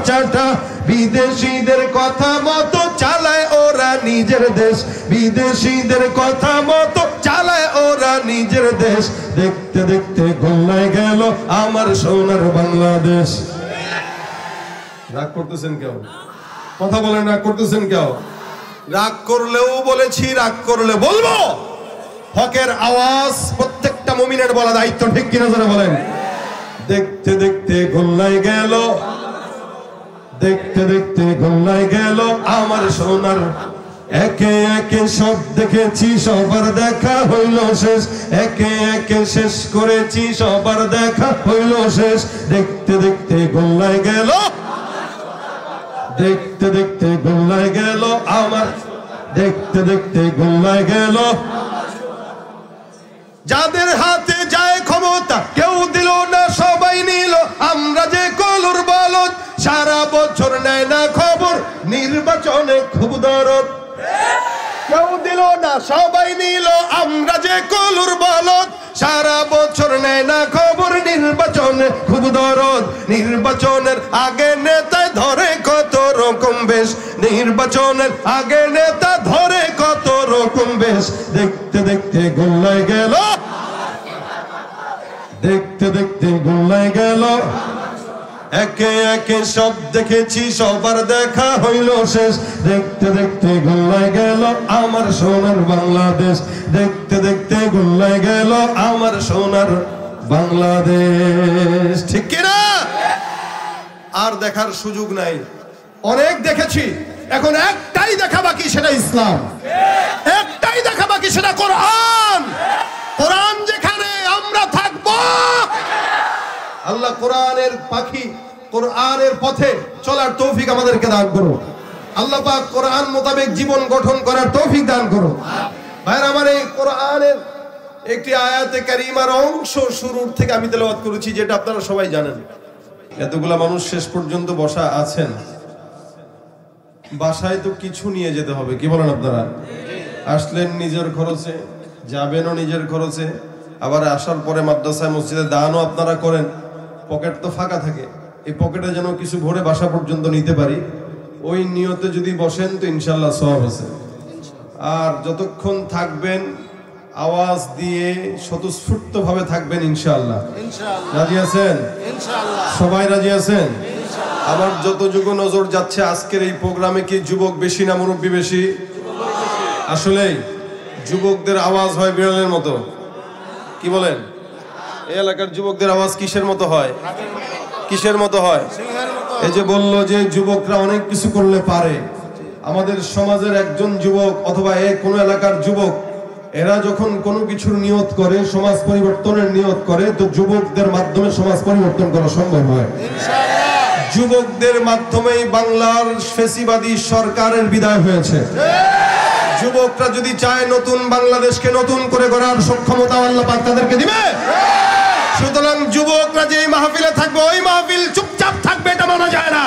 চাটা। বিদেশিদের কথা মতো চালায় ওরা নিজের দেশ, বিদেশিদের কথা মতো চালায় ওরা নিজের দেশ। দেখতে দেখতে গোল্লায় গেল আমার সোনার বাংলাদেশ। রাগ করতেছেন কেউ? কথা বলেন, রাগ করতেছেন কেউ? রাগ করলেও বলেছি, রাগ করলে বলবো। হকের আওয়াজ প্রত্যেকটা মুমিনের বলা দায়িত্ব, ঠিক কিনা যারা বলেন? দেখতে দেখতে গোল্লায় গেল, দেখতে দেখতে গোল্লায় গেল আমার সোনার। একে একে সব দেখেছি, সবার দেখা হইল শেষ। একে একে শেষ করেছি, সবার দেখা হইল শেষ। দেখতে দেখতে গোল্লায় গেল, দেখতে দেখতে গোল্লায় গেল আমার, দেখতে দেখতে গোল্লায় গেল। যাদের হাতে যায় ক্ষমতা কেউ দিল না, সবাই নিল। আমরা যে কলুর বলদ, সারা বছর নেয় না খবর, নির্বাচনে খুব দরদ। কেউ দিল না, সবাই নিল। আমরা যে কলুর বলদ, সারা বছর নেয় না খবর, নির্বাচনে খুব দরদ। নির্বাচনের আগে নেতা ধরে কত রকম বেশ, নির্বাচনের আগে নেতা ধরে কত রকম বেশ। দেখতে দেখতে গোল্লায় গেল, দেখতে দেখতে গোল্লায় গেল। একে একে সব দেখেছি, সবার দেখা হইল শেষ। দেখতে দেখতে গোল্লায় গেল আমার সোনার বাংলাদেশ। দেখতে দেখতে গোল্লায় গেল আমার সোনার বাংলাদেশ। ঠিক কিনা? আর দেখার সুযোগ নাই, অনেক দেখেছি। এখন একটাই দেখা বাকি, সেটা ইসলাম। একটাই দেখা বাকি, সেটা কোরআন। কোরআন যেখানে আমরা থাকবো, আল্লাহ কোরআনের পাখি, কোরআনের পথে চলার তৌফিক আমাদেরকে দান করো। আল্লাহ পাক কোরআন মোতাবেক জীবন গঠন করার তৌফিক দান করো। ভাইরা আমার, এই কোরআনের একটি আয়াতে কারিমার অংশ শুরুর থেকে আমি তেলাওয়াত করেছি, যেটা আপনারা সবাই জানেন। এতগুলা মানুষ শেষ পর্যন্ত বসা আছেন, বাসায় তো কিছু নিয়ে যেতে হবে, কি বলেন আপনারা? আসলেন নিজের খরচে, যাবেনও নিজের খরচে, আবার আসার পরে মাদ্রাসায় মসজিদে দানও আপনারা করেন। পকেট তো ফাঁকা থাকে, এই পকেটে যেন কিছু ভরে বাসা পর্যন্ত নিতে পারি, ওই নিয়তে যদি বসেন তো ইনশাল্লাহ সওয়াব আছে। আর যতক্ষণ থাকবেন আওয়াজ দিয়ে স্বতঃস্ফূর্ত ভাবে থাকবেন ইনশাআল্লাহ। রাজি আছেন? সবাই রাজি আছেন? আমার যতটুকু নজর যাচ্ছে আজকের এই প্রোগ্রামে, কি যুবক বেশি না মুরব্বী বেশি? আসলেই যুবকদের আওয়াজ হয় বিড়ালের মতো, কি বলেন? এই এলাকার যুবকদের আওয়াজ কিসের মতো হয়? কিসের মতো হয়? এই যে বললো যে যুবকরা অনেক কিছু করলে পারে। আমাদের সমাজের একজন যুবক অথবা কোনো এলাকার যুবক, এরা যখন কোনো কিছুর নিয়ত করে, সমাজ পরিবর্তনের নিয়ত করে, তো যুবকদের মাধ্যমে সমাজ পরিবর্তন করা সম্ভব হয়। যুবকদের মাধ্যমেই বাংলার ফ্যাসিবাদী সরকারের বিদায় হয়েছে। যুবকরা যদি চায় নতুন বাংলাদেশকে নতুন করে গড়ার সক্ষমতা আল্লাহ পাক তাদেরকে দিবে। সুতরাং যুবকরা যে মাহফিলে থাকবে, ওই মাহফিল চুপচাপ থাকবে, এটা মানা যায় না।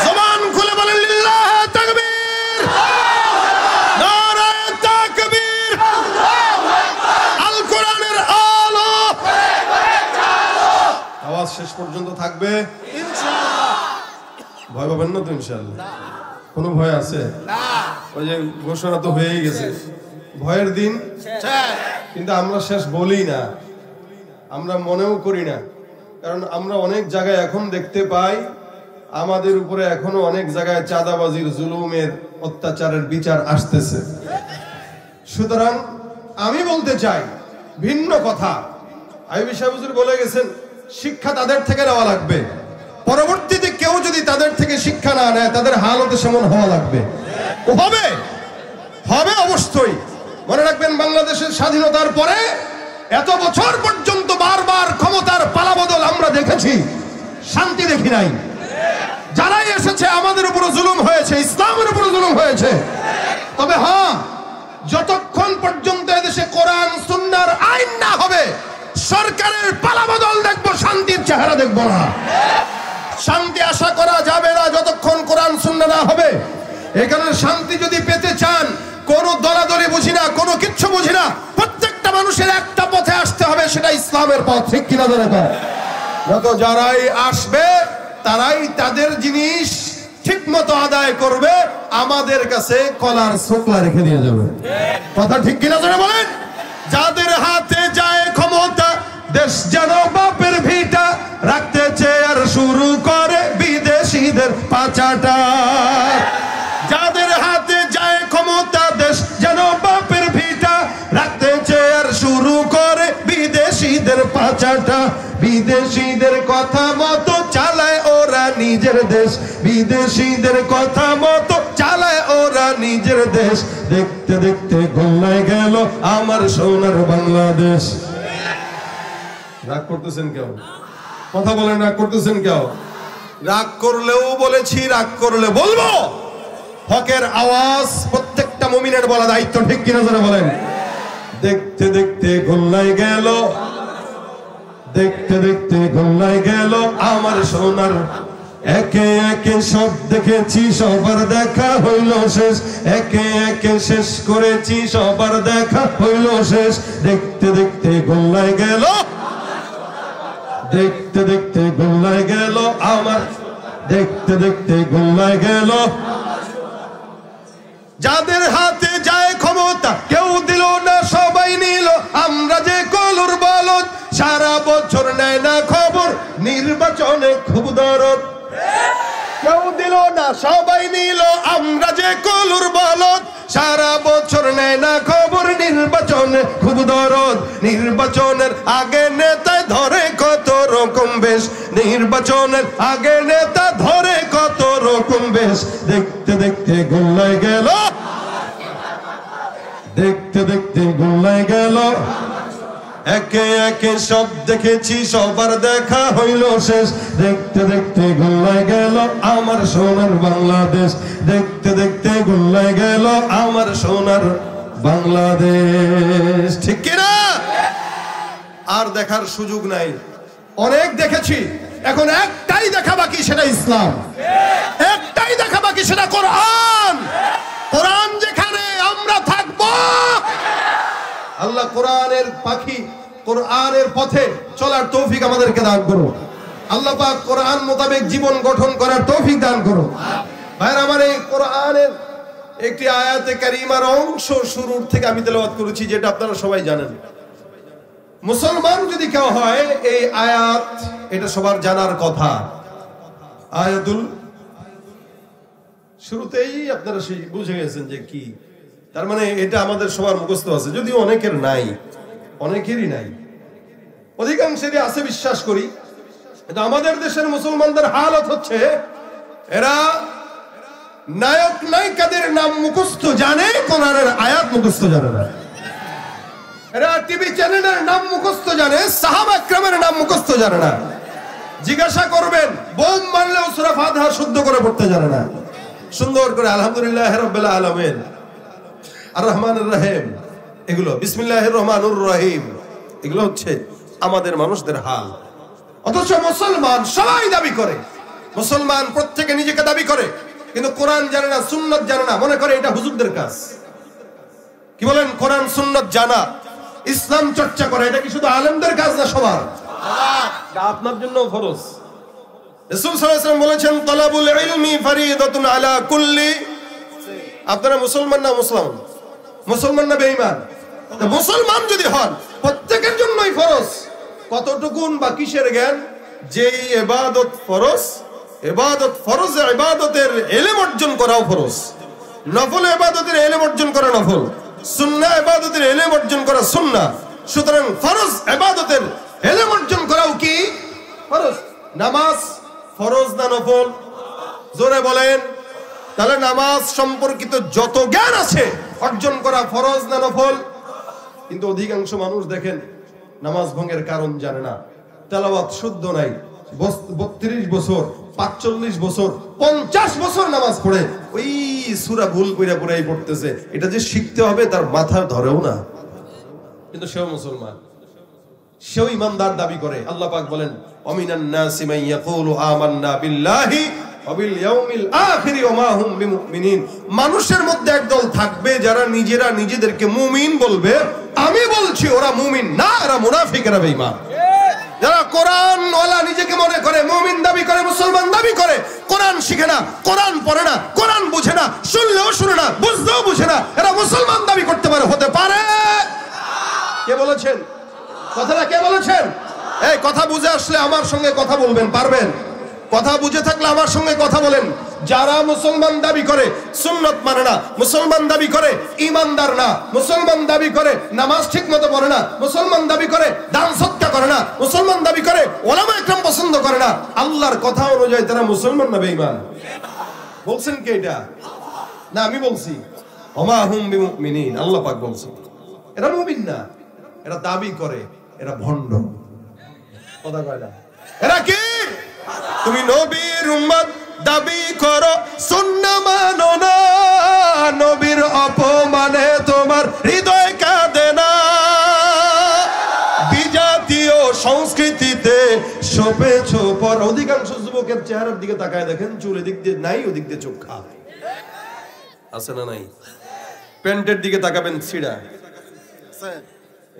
জবান খুলে বলেন লিল্লাহ তাকবীর, নারায়ে তাকবীর, আল কোরআনের আলো। আওয়াজ শেষ পর্যন্ত থাকবে ইনশাআল্লাহ। ভয় পাবেন না তো ইনশাআল্লাহ? কোনো ভয় আছে না? ওই যে ঘোষণা তো হয়েই গেছে, ভয়ের দিন শেষ। কিন্তু আমরা শেষ বলি না, আমরা মনেও করি না, কারণ আমরা অনেক জায়গায় এখন দেখতে পাই আমাদের উপরে এখনো অনেক জায়গায় চাঁদাবাজির, জুলুমের, অত্যাচারের বিচার আসতেছে। সুতরাং আমি বলতে চাই ভিন্ন কথা। আইবি সাহেব হুজুর বলে গেছেন, শিক্ষা তাদের থেকে নেওয়া লাগবে। পরবর্তীতে কেউ যদি তাদের থেকে শিক্ষা না নেয়, তাদের হালতে সেমন হওয়া লাগবে। ও হবে, হবে অবশ্যই। মনে রাখবেন, বাংলাদেশের স্বাধীনতার পরে এত বছর পর্যন্ত বারবার ক্ষমতার পালাবদল আমরা দেখেছি, শান্তি দেখি নাই। যারাই এসেছে আমাদের উপরে জুলুম হয়েছে, ইসলামের উপরে জুলুম হয়েছে। তবে হ্যাঁ, যতক্ষণ পর্যন্ত এদেশে কোরআন সুন্নাহর আইন না হবে, সরকারের পালাবদল দেখবো, শান্তির চেহারা দেখবো না। শান্তি আশা করা যাবে না যতক্ষণ কোরআন সুন্নাহ না হবে। এখানে শান্তি যদি পেতে চান, কোনো দলাদলি বুঝি না, কোনো কিচ্ছু বুঝি না, প্রত্যেকটা মানুষের একটা পথে আসতে হবে, সেটা ইসলামের পথ। ঠিক কিনা? যত যারাই আসবে তারাই তাদের জিনিস ঠিক মতো আদায় করবে, আমাদের কাছে কলার ছোকলা রেখে দিয়ে যাবে। কথা ঠিক কিনা জোরে বলেন? যাদের হাতে যায় ক্ষমতা, দেশ যেন বাপের ভিটা, রাখতে চেয়ার শুরু করে বিদেশিদের পাচাটা। যাদের হাতে যায় ক্ষমতা, দেশ যেন বাপের ভিটা, রাখতে চেয়ার শুরু করে বিদেশিদের পাচাটা। বিদেশিদের কথা মতো চালায় ওরা নিজের দেশ, বিদেশিদের কথা মতো চালায় ওরা নিজের দেশ। দেখতে দেখতে গোল্লায় গেল আমার সোনার বাংলাদেশ। রাগ করতেছেন কেউ? কথা বলেন, রাগ করতেছেন কেউ? রাগ করলেও বলেছি, রাগ করলে বলবো। হকের আওয়াজ প্রত্যেকটা মুমিনের বলা দায়িত্ব, ঠিক কিনা জোরে বলেন? দেখতে দেখতে গোল্লায় গেল, দেখতে দেখতে গোল্লায় গেল আমার সোনার। একে একে সব দেখেছি, সবার দেখা হইল শেষ। একে একে শেষ করেছি, সবার দেখা হইল শেষ। দেখতে দেখতে গোল্লায় গেল, দেখতে দেখতে গোল্লায় গেল আমার, দেখতে দেখতে গোল্লায় গেল। যাদের হাতে যায় ক্ষমতা, কেউ দিল না সবাই নিল। আমরা যে কলুর বলদ, সারা বছর নেয় না খবর, নির্বাচনে খুব দরদ। কেউ দিল না সবাই নিল, আমরা যে কলুর বলদ, সারা বছর নেয় না খবর, নির্বাচনে খুব দরদ। নির্বাচনের আগে নেতা ধরে কত রকম বেশ, নির্বাচনের আগে নেতা ধরে কত রকম বেশ। দেখতে দেখতে গোল্লায় গেল, দেখতে দেখতে গোল্লায় গেল। একে একে সব দেখেছি, সবার দেখা হইল শেষ। দেখতে দেখতে গোল্লায় গেল আমার সোনার বাংলাদেশ। দেখতে দেখতে গোল্লায় গেল আমার সোনার বাংলাদেশ। ঠিক কিনা? আর দেখার সুযোগ নাই, অনেক দেখেছি। এখন একটাই দেখা বাকি, সেটা ইসলাম। একটাই দেখা বাকি, সেটা কোরআন। কোরআন যেখানে আমরা থাকবো, আল্লাহ কোরআনের পাখি, কোরআনের পথে চলার তৌফিক আমাদেরকে দান করো। আল্লাহ পাক কোরআন মোতাবেক জীবন গঠন করার তৌফিক দান করো। ভাইরা আমার, এই কোরআনের একটি আয়াতে কারিমার অংশ শুরুর থেকে আমি তেলাওয়াত করেছি, যেটা আপনারা সবাই জানেন। মুসলমান যদি কেউ হয়, এই আয়াত এটা সবার জানার কথা। আয়াতুল শুরুতেই আপনারা সেই বুঝে গেছেন যে কি, তার মানে এটা আমাদের সবার মুখস্থ আছে, যদিও অনেকের নাই, অনেকেরই নাই, অধিকাংশেরই আছে বিশ্বাস করি। কিন্তু আমাদের দেশের মুসলমানদের হালত হচ্ছে, এরা নায়ক নায়িকাদের নাম মুখস্থ জানে, কোরআনের আয়াত মুখস্থ জানে না। এরা টিভি চ্যানেলের নাম মুখস্থ জানে, সাহাবা একরামের নাম মুখস্থ জানে না। জিজ্ঞাসা করবেন, বোম মারলেও সূরা ফাতিহা শুদ্ধ করে পড়তে জানে না। সুন্দর করে আলহামদুলিল্লাহ রাব্বিল আলামিন, আর রহমানুর রহিম, এগুলো বিসমিল্লাহির রহমানুর রহিম, এগুলো হচ্ছে আমাদের মানুষদের হাল। অথচ মুসলমান সবাই দাবি করে, মুসলমান প্রত্যেকে নিজেকে দাবি করে, কিন্তু কোরআন জানে না, সুন্নাত জানে না, মনে করে এটা হুজুরদের কাজ। কি বলেন? কোরআন সুন্নাত জানা, ইসলাম চর্চা করে, এটা কি শুধু আলেমদের কাজ না সবার? আপনার জন্য ফরজ। রাসূল সাল্লাল্লাহু আলাইহি ওয়াসাল্লাম বলেছেন, তালাবুল ইলমি ফারিদাতুন আলা কুল্লি। আপনারা মুসলমান না মুসলমান? মুসলমান না বেঈমান? মুসলমান যদি হন, প্রত্যেকের জন্যই ফরজ। কতটুকুন বা কিসের জ্ঞান? যেই ইবাদত ফরজ, ইবাদত ফরজ, ইবাদতের ইলম অর্জন করাও ফরজ। নফল ইবাদতের ইলম অর্জন করা নফল, সুন্নাহ ইবাদতের ইলম অর্জন করা সুন্নাহ। সুতরাং ফরজ ইবাদতের ইলম অর্জন করাও কি ফরজ। নামাজ ফরজ না নফল? জোরে বলেন। তাহলে নামাজ সম্পর্কিত যত জ্ঞান আছে অর্জন করা ফরজ না নফল? কিন্তু অধিকাংশ মানুষ দেখেন নামাজ ভঙ্গের কারণ জানে না, তেলাওয়াত শুদ্ধ নাই, 32 বছর, 45 বছর, 50 বছর নামাজ পড়ে ওই সূরা ভুল কইরা পড়াই পড়তেছে। এটা যে শিখতে হবে তার মাথা ধরেও না, কিন্তু সেও মুসলমান, সেও ইমানদার দাবি করে। আল্লাহ পাক বলেন, ওয়ামিনান নাসি মান ইয়াকুলু আমান্না বিল্লাহি ওয়া বিল ইয়াউমিল আখির ওয়া মা হুম বিমুমিনিন। মানুষের মধ্যে একদল থাকবে যারা নিজেরা নিজেদেরকে মুমিন বলবে, আমি বলছি ওরা মুমিন না, এরা মুনাফিক, এরা বেঈমান। যারা কোরআন ওয়ালা নিজেকে মনে করে মুমিন দাবি করে, মুসলমান দাবি শিখে না, কোরআন পড়ে না, কোরআন বুঝে না, শুনলেও শুনে না, বুঝলেও বুঝে না, এরা মুসলমান দাবি করতে পারে? হতে পারে? কে বলেছেন কথাটা? কে বলেছেন? এই কথা বুঝে আসলে আমার সঙ্গে কথা বলবেন, পারবেন? কথা বুঝে থাকলে আমার সঙ্গে কথা বলেন। যারা মুসলমান দাবি করে সুন্নাত মানে না, মুসলমান দাবি করে ইমানদার না, মুসলমান দাবি করে নামাজ ঠিক মতো পড়ে না, মুসলমান দাবি করে দান সদকা করে না, মুসলমান দাবি করে ওলামা ইকরাম পছন্দ করে না, আল্লাহর কথা অনুযায়ী তারা মুসলমান না বেঈমান? বলছেন কে এটা? না আমি বলছি। ওমা হুম বিমুমিনিন, আল্লাহ পাক বলছেন এরা মুমিন না, এরা দাবি করে, এরা ভণ্ড। কথা কয় না? এরা কি? তুমি নবীর উম্মত দাবি করো, সুন্নাহ মানো না, নবীর অপমানে তোমার হৃদয় কাঁদে না, বিজাতীয় সংস্কৃতিতে সপেছো পর। অধিকাংশ যুবকের চেহারার দিকে তাকায় দেখেন, চুল এদিক দিয়ে নাই, ওদিক দিয়ে চোখা আছে না নাই? প্যান্টের দিকে তাকাবেন, ছিঁড়া।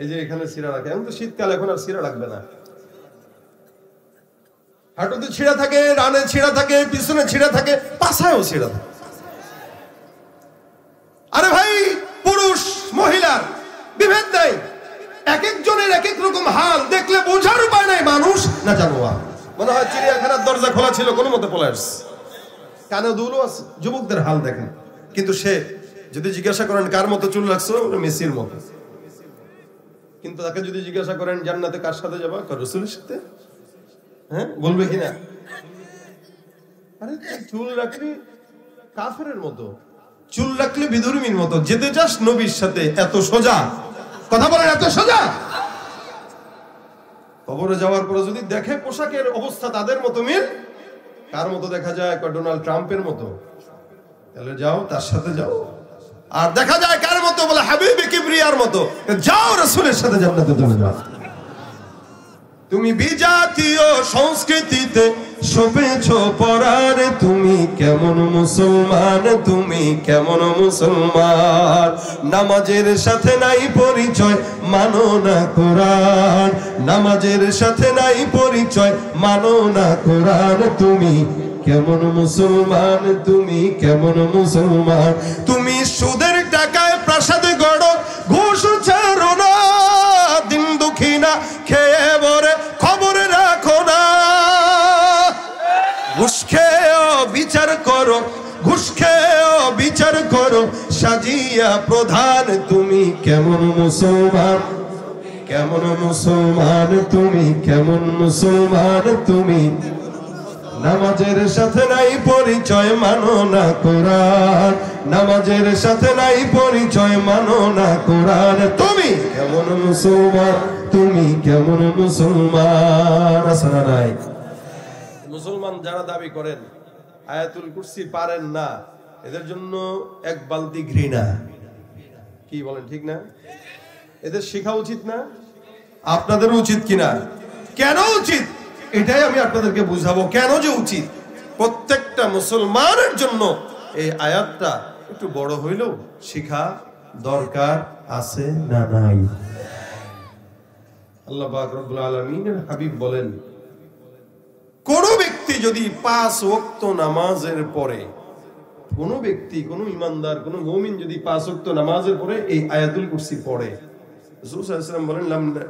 এই যে এখানে ছিঁড়া রাখে, এখন তো শীতকাল, এখন আর ছিঁড়া রাখবে না। হাঁটুতে ছিঁড়া থাকে, রানে ছিঁড়া থাকে, পিছনে ছিঁড়া থাকে, পাছায়ও ছিঁড়া থাকে। আরে ভাই, পুরুষ মহিলার বিভেদ নাই, এক একজনের এক এক রকম হাল, দেখলে বোঝার উপায় নাই মানুষ না জানোয়ার। মনে হয় চিড়িয়াখানার দরজা খোলা ছিল, কোনো মতে পলে আসছে, কানে দুলও আছে। যুবকদের হাল দেখেন, কিন্তু সে যদি জিজ্ঞাসা করেন কার মতো চুল রাখছো, মেসির মতো। কিন্তু তাকে যদি জিজ্ঞাসা করেন জান্নাতে কার সাথে যাবা, রাসূলের সাথে, হ্যাঁ বলবে কিনা? আরে চুল রাখলি কাফেরের মতো, চুল রাখলে বিধর্মীর মতো, যেতে চাস নবীর সাথে, এত সোজা। কথা বলেন, এত সোজা? কবরে যাওয়ার পরে যদি দেখে পোশাকের অবস্থা তাদের মতো মিল, কার মতো দেখা যায়? ডোনাল্ড ট্রাম্পের মতো, তাহলে যাও তার সাথে যাও। আর দেখা যায় কার মতো? বলে হাবিবে কিবরিয়ার মতো, যাও রাসূলের সাথে জান্নাতে চলে যাও। তুমি বিজাতীয় সংস্কৃতিতে সপেছো পরার, তুমি কেমন মুসলমান, তুমি কেমন মুসলমান? নামাজের সাথে নাই পরিচয়, মানো না কোরআন, নামাজের সাথে নাই পরিচয়, মানো না কোরআন। তুমি কেমন মুসলমান, তুমি কেমন মুসলমান? তুমি সুদের টাকায় প্রাসাদে গড়ো, ঘুষ ছাড়ো না, দিন দুঃখী না খেয়ে বরে খবরে রাখো না। ঘুষ খেয়েও বিচার করো, ঘুষ খেয়েও বিচার করো, সাজিয়া প্রধান। তুমি কেমন মুসলমান, কেমন মুসলমান, তুমি কেমন মুসলমান? তুমি নামাজের সাথে নাই পরিচয়, মানো না কোরআন, নামাজের সাথে নাই পরিচয়, মানো না কোরআন। তুমি কেমন মুসলমান, তুমি কেমন মুসলমান? আছে না নাই? মুসলমান যারা দাবি করেন আয়াতুল কুরসি পারেন না, এদের জন্য এক বালতি ঘৃণা। কি বলেন, ঠিক না? এদের শেখা উচিত না? আপনাদের উচিত কিনা? কেন উচিত এটাই আমি আপনাদেরকে বুঝাবো, কেন যে উচিত। প্রত্যেকটা মুসলমানের জন্য এই আয়াতটা একটু বড় হইলেও শিখা দরকার আছে না নাই? আল্লাহ পাক রব্বুল আলামিনের হাবিব বলেন, কোন ব্যক্তি যদি 5 ওয়াক্ত নামাজের পরে, কোন ব্যক্তি, কোন ইমানদার, কোন মুমিন যদি 5 ওয়াক্ত নামাজের পরে এই আয়াতুল কুরসি পড়ে, রাসূল সাল্লাল্লাহু আলাইহি ওয়াসাল্লাম বলেন,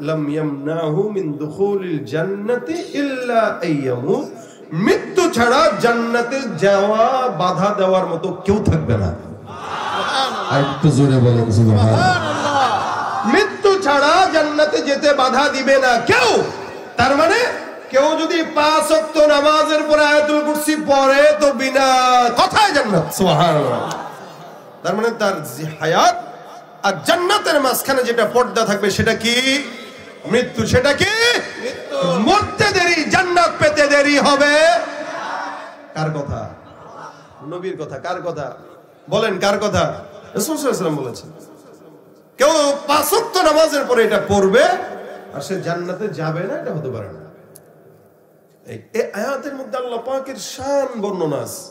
লাম ইয়ামনাহু মিন দুখুলিল জান্নাতি ইল্লা আইয়ামুত, মৃত্যু ছাড়া জান্নাতে যাওয়া বাধা দেওয়ার মতো কেউ থাকবে না। সুবহানাল্লাহ, আর একটু জোরে বলেন সুবহানাল্লাহ। মৃত্যু ছাড়া জান্নাতে যেতে বাধা দিবে না কেউ। তার মানে কেউ যদি 5 ওয়াক্ত নামাজের পরে আয়াতুল কুরসি পড়ে তো বিনা কথায় জান্নাত। সুবহানাল্লাহ। তার মানে তার হায়াত আর জান্নাতের মাঝখানে যেটা পর্দা থাকবে সেটা কি? মৃত্যু। সেটা কি? মৃত্যু। মরতে দেরি, জান্নাত পেতে দেরি হবে। কার কথা? নবীর কথা। কার কথা বলেন? কার কথা? রাসূল সাল্লাল্লাহু আলাইহি ওয়াসাল্লাম বলেছেন, কেউ 5 ওয়াক্ত নামাজের পরে এটা পড়বে আর সে জান্নাতে যাবে না, এটা হতে পারে না। এই আয়াতের মধ্যে আল্লাহ পাকের শান বর্ণনা আছে।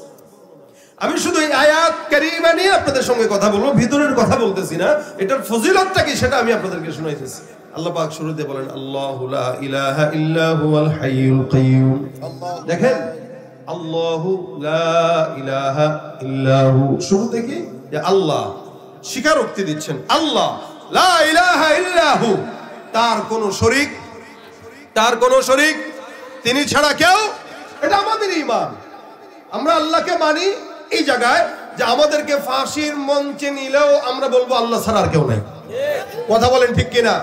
আমি শুধু এই আয়াত কারীমা নিয়ে আপনাদের সঙ্গে কথা বলবো, ভিতরের কথা বলতেছি না। এটার ফজিলতটা কি সেটা আমি আপনাদেরকে শোনাইতেছি। আল্লাহ পাক শুরুতে বলেন, আল্লাহু লা ইলাহা ইল্লা হুয়াল হাইয়ুল কাইয়্যুম। দেখেন আল্লাহু লা ইলাহা ইল্লাহু, শুরু থেকে যে আল্লাহ স্বীকারোক্তি দিচ্ছেন, আল্লাহ লা ইলাহা ইল্লাহু, তার কোনো শরীক তিনি ছাড়া কেউ। এটা আমাদের ঈমান। আমরা আল্লাহকে মানি এই জায়গায় যে আমাদেরকে ফাঁসির মঞ্চে নিলেও আমরা বলবো আল্লাহ ছাড়া আর কেউ নাই। কথা বলেন ঠিক কিনা?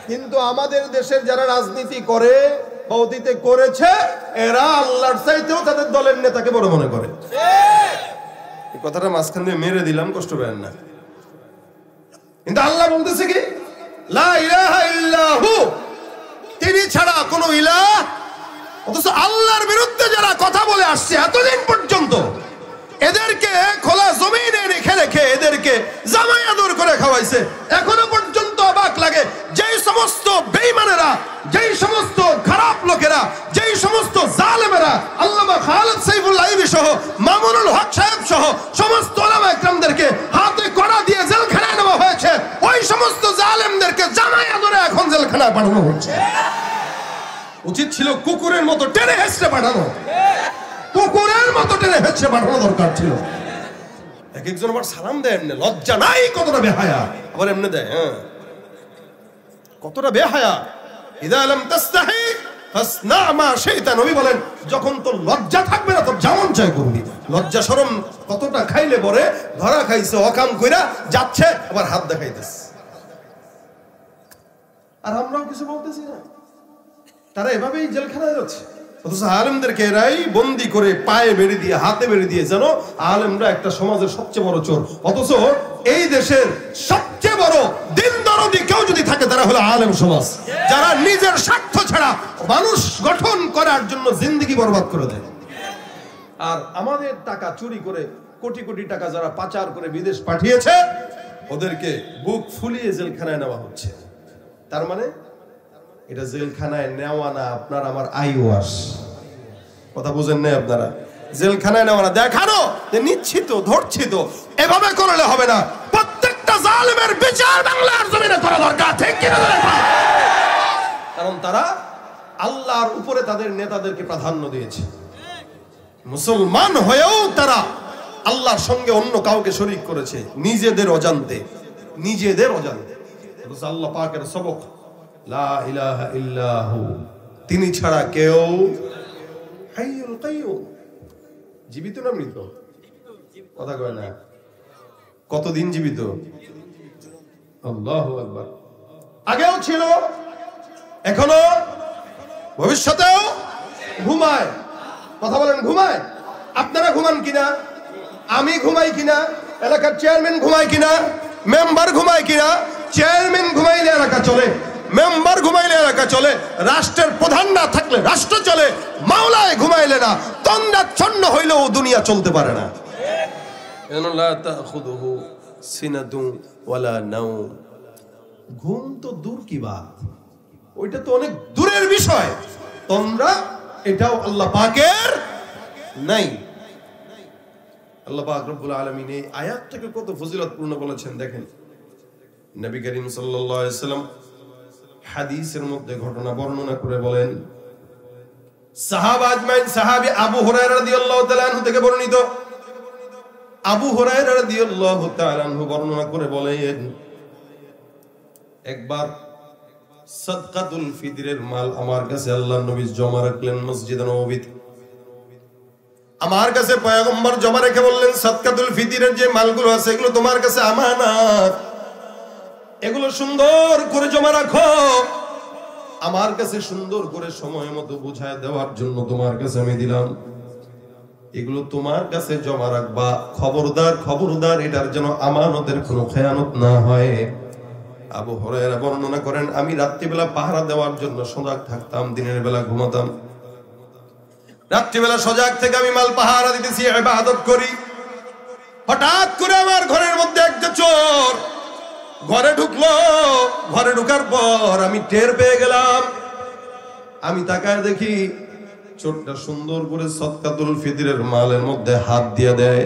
কিন্তু আমাদের দেশের যারা রাজনীতি করে বা অতীতে করেছে, এরা আল্লাহর চাইতেও তাদের দলের নেতাকে বড় মনে করে। এই কথাটা মাঝখান দিয়ে মেরে দিলাম, কষ্ট পেয়েন না। কিন্তু আল্লাহ বলতেছে কি, লা ইলাহা ইল্লাহু, তিনি ছাড়া কোনো ইলাহ। অথচ আল্লাহর বিরুদ্ধে যারা কথা বলে আসছে এতদিন পর্যন্ত, এদেরকে খোলা জমিনে রেখে রেখে এদেরকে জামাই আদর করে খাওয়াইছে। এখনো পর্যন্ত অবাক লাগে, যেই সমস্ত বেঈমানেরা, যেই সমস্ত খারাপ লোকেরা, যেই সমস্ত জালেমেরা আল্লামা খালেদ সাইফুল্লাহ আইভী সহ, মামুনুল হক সাহেব সহ সমস্ত উলামা ইকরামদেরকে হাতে কড়া দিয়ে জেলখানায় নেওয়া হয়েছে, ওই সমস্ত জালেমদেরকে জামাই আদরে এখন জেলখানায় পাঠানো হচ্ছে। উচিত ছিল কুকুরের মতো টেনে হেঁচড়ে পাঠানো, কুকুরের মতো টেনে হেঁচড়ে পাঠানো দরকার ছিল। এক একজন আবার সালাম দেয় এমনি, লজ্জা নাই, কতটা বেহায়া আবার এমনি দেয়। হ্যাঁ, কতটা বেহায়া। ইযা লাম তাস্তাহি ফাসনা মা শাইতা, নবী বলেন যখন তোর লজ্জা থাকবে না, তোর যেমন চাই করবি। লজ্জা শরম কতটা খাইলে পরে ধরা খাইছে, অকাম কইরা যাচ্ছে, আবার হাত দেখাইতেছে। আর আমরাও কিছু বলতেছি না, তারা এভাবেই জেলখানায় যাচ্ছে। অথচ আলেমদেরকে এরাই বন্দি করে পায়ে বেড়ে দিয়ে, হাতে বেড়ে দিয়ে, যেন আলেমরা একটা সমাজের সবচেয়ে বড় চোর। অথচ এই দেশের সবচেয়ে বড় দিন দরদি কেউ যদি থাকে, তারা হলো আলেম সমাজ, যারা নিজের স্বার্থ ছাড়া মানুষ গঠন করার জন্য জিন্দেগি বরবাদ করে দেয়। আর আমাদের টাকা চুরি করে, কোটি কোটি টাকা যারা পাচার করে বিদেশ পাঠিয়েছে, ওদেরকে বুক ফুলিয়ে জেলখানায় নেওয়া হচ্ছে। তার মানে এটা জেলখানায় নেওয়া না, আপনার আমার আইওয়াস। কথা বুঝেন না আপনারা? জেলখানায় নেওয়া না, দেখানো যে নিচ্ছি তো, ধরছি তো। এভাবে করলে হবে না। প্রত্যেকটা জালেমের বিচার বাংলার জমিনে করা দরকার, ঠিক কিনা? কারণ তারা আল্লাহর উপরে তাদের নেতাদেরকে প্রাধান্য দিয়েছে। মুসলমান হয়েও তারা আল্লাহর সঙ্গে অন্য কাউকে শরীক করেছে, নিজেদের অজান্তে। আল্লাহ পাকের সবক, লা ইলাহা ইল্লাহু, তিনি ছাড়া কেউ। হাইয়ুল কাইয়ুম, জীবিত না মৃত? কথা কয় না। কতদিন জীবিত? আল্লাহু আকবার। আগেও ছিল, এখনো, ভবিষ্যতেও ঘুমায়। কথা বলেন, ঘুমায়? আপনারা ঘুমান কিনা? আমি ঘুমাই কিনা? এলাকার চেয়ারম্যান ঘুমায় কিনা? মেম্বার ঘুমায় কিনা? চেয়ারম্যান ঘুমাইলে এলাকা চলে, মেম্বার ঘুমাইলে এলাকা চলে, রাষ্ট্রের প্রধান না থাকলে রাষ্ট্র চলে। মাওলায় ঘুমাইলে না, তন্দ্রা ছন্ন হইলেও দুনিয়া চলতে পারে না। ঘুম তো দূর কি বাত, ওইটা তো অনেক দূরের বিষয়। তন্দ্রা এটাও আল্লাহ পাকের নাই। আল্লাহ পাক রব্বুল আলামিন এই আয়াতটাকে কত ফজিলতপূর্ণ বলেছেন দেখেন। নবী করিম সাল্লাল্লাহু আলাইহি ওয়াসাল্লাম হাদিসের মধ্যে ঘটনা বর্ণনা করে বলেন, সাহাবা আজমাইন, সাহাবী আবু হুরায়রা রাদিয়াল্লাহু তাআলা আনহু থেকে বর্ণিত। আবু হুরায়রা রাদিয়াল্লাহু তাআলা আনহু বর্ণনা করে বলেন, একবার সাদকাতুল ফিতরের মাল আমার কাছে আল্লাহর নবী জমা রাখলেন মসজিদে নববীতে। আমার কাছে পয়গম্বর জমা রেখে বললেন, সাদকাতুল ফিতরের যে মালগুলো আছে এগুলো তোমার কাছে আমানত, এগুলো সুন্দর করে জমা রাখো। আমার কাছে সুন্দর করে সময় মতো বুঝায় দেওয়ার জন্য তোমার কাছে আমি দিলাম, এগুলো তোমার কাছে জমা রাখবা। খবরদার, খবরদার, এটার যেন আমানতের কোনো খেয়ানত না হয়। আবু হুরায়রা বর্ণনা করেন, আমি রাত্রিবেলা পাহারা দেওয়ার জন্য সজাগ থাকতাম, দিনের বেলা ঘুমাতাম। রাত্রিবেলা সজাগ থেকে আমি মাল পাহারা দিতেছি, ইবাদত করি। হঠাৎ করে আমার ঘরের মধ্যে একটা চোর ঘরে ঢুকলো। ঘরে ঢুকার পর আমি টের পেয়ে গেলাম। আমি তাকায় দেখি চোরটা সুন্দর করে সাদকাতুল ফিতরের মালের মধ্যে হাত দিয়ে দেয়।